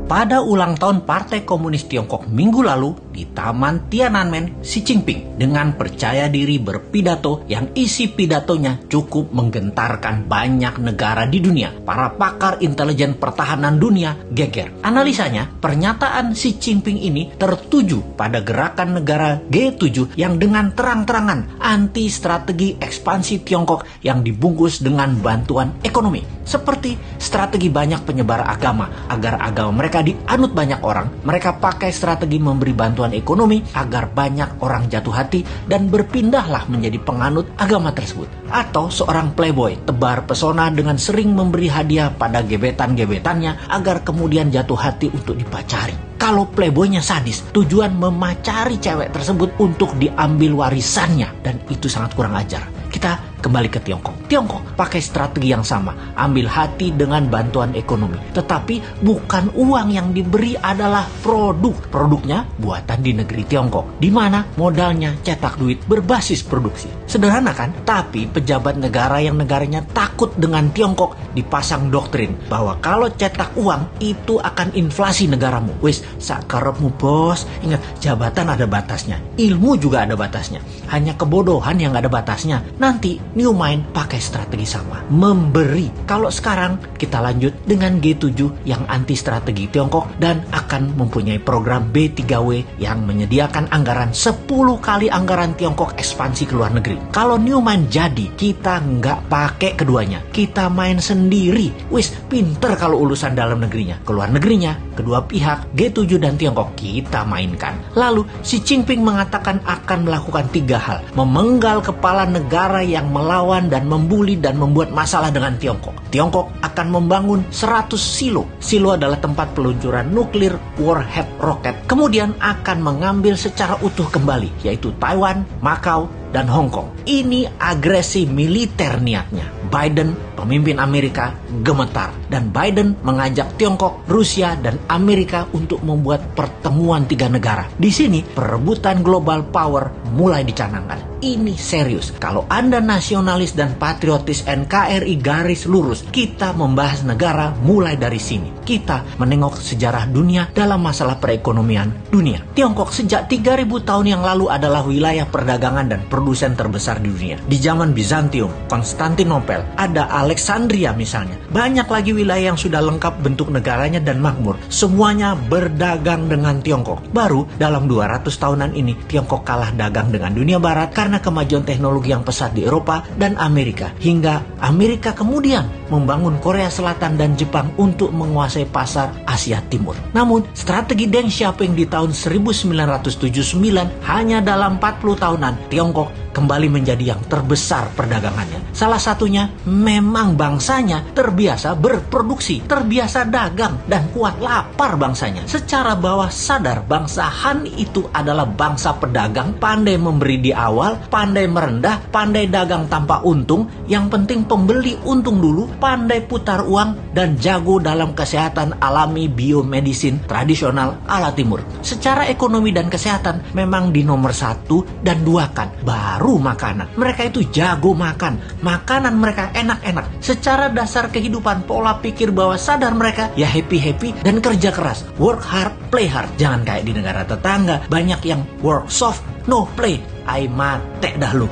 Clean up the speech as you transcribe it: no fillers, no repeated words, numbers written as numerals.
pada ulang tahun Partai Komunis Tiongkok minggu lalu di Taman Tiananmen, Xi Jinping dengan percaya diri berpidato yang isi pidatonya cukup menggentarkan banyak negara di dunia. Para pakar intelijen pertahanan dunia geger. Analisanya, pernyataan Xi Jinping ini tertuju pada gerakan negara G7 yang dengan terang-terangan anti strategi ekspansi Tiongkok yang dibungkus dengan bantuan ekonomi. Seperti strategi banyak penyebar agama agar agama mereka dianut banyak orang, mereka pakai strategi memberi bantuan ekonomi agar banyak orang jatuh hati dan berpindahlah menjadi penganut agama tersebut. Atau seorang playboy tebar pesona dengan sering memberi hadiah pada gebetan-gebetannya agar kemudian jatuh hati untuk dipacari. Kalau playboynya sadis, tujuan memacari cewek tersebut untuk diambil warisannya, dan itu sangat kurang ajar. Kita kembali ke Tiongkok. Tiongkok pakai strategi yang sama, ambil hati dengan bantuan ekonomi. Tetapi bukan uang yang diberi adalah produk. Produknya buatan di negeri Tiongkok, di mana modalnya cetak duit berbasis produksi. Sederhana kan? Tapi pejabat negara yang negaranya takut dengan Tiongkok dipasang doktrin bahwa kalau cetak uang itu akan inflasi negaramu. Wis, sakarepmu bos. Ingat, jabatan ada batasnya, ilmu juga ada batasnya. Hanya kebodohan yang ada batasnya. Nanti New Mind pakai strategi sama, memberi. Kalau sekarang kita lanjut dengan G7 yang anti strategi Tiongkok dan akan mempunyai program B3W yang menyediakan anggaran 10 kali anggaran Tiongkok ekspansi ke luar negeri. Kalau New Mind jadi, kita nggak pakai keduanya, kita main sendiri. Wis, pinter kalau urusan dalam negerinya. Ke luar negerinya, kedua pihak G7 dan Tiongkok kita mainkan. Lalu Xi Jinping mengatakan akan melakukan 3 hal. Memenggal kepala negara yang melawan dan membuli dan membuat masalah dengan Tiongkok. Tiongkok akan membangun 100 silo. Silo adalah tempat peluncuran nuklir warhead roket. Kemudian akan mengambil secara utuh kembali, yaitu Taiwan, Macau, dan Hong Kong. Ini agresi militer niatnya. Biden, pemimpin Amerika, gemetar. Dan Biden mengajak Tiongkok, Rusia, dan Amerika untuk membuat pertemuan 3 negara. Di sini, perebutan global power mulai dicanangkan. Ini serius. Kalau Anda nasionalis dan patriotis NKRI garis lurus, kita membahas negara mulai dari sini. Kita menengok sejarah dunia dalam masalah perekonomian dunia. Tiongkok sejak 3000 tahun yang lalu adalah wilayah perdagangan dan produsen terbesar di dunia. Di zaman Bizantium, Konstantinopel, ada Alexandria misalnya. Banyak lagi wilayah yang sudah lengkap bentuk negaranya dan makmur. Semuanya berdagang dengan Tiongkok. Baru dalam 200 tahunan ini, Tiongkok kalah dagang dengan dunia barat karena kemajuan teknologi yang pesat di Eropa dan Amerika. Hingga Amerika kemudian membangun Korea Selatan dan Jepang untuk menguasai pasar Asia Timur. Namun, strategi Deng Xiaoping di tahun 1979 hanya dalam 40 tahunan, Tiongkok kembali menjadi yang terbesar perdagangannya. Salah satunya memang bangsanya terbiasa berproduksi, terbiasa dagang, dan kuat lapar bangsanya. Secara bawah sadar, bangsa Han itu adalah bangsa pedagang, pandai memberi di awal, pandai merendah, pandai dagang tanpa untung, yang penting pembeli untung dulu, pandai putar uang, dan jago dalam kesehatan alami biomedisin tradisional ala timur. Secara ekonomi dan kesehatan memang di nomor 1 dan 2 kan, baru makanan. Mereka itu jago makan. Makanan mereka enak-enak. Secara dasar kehidupan, pola pikir bawah sadar mereka ya happy-happy dan kerja keras. Work hard, play hard. Jangan kayak di negara tetangga, banyak yang work soft, no play. Ai mate dah lu.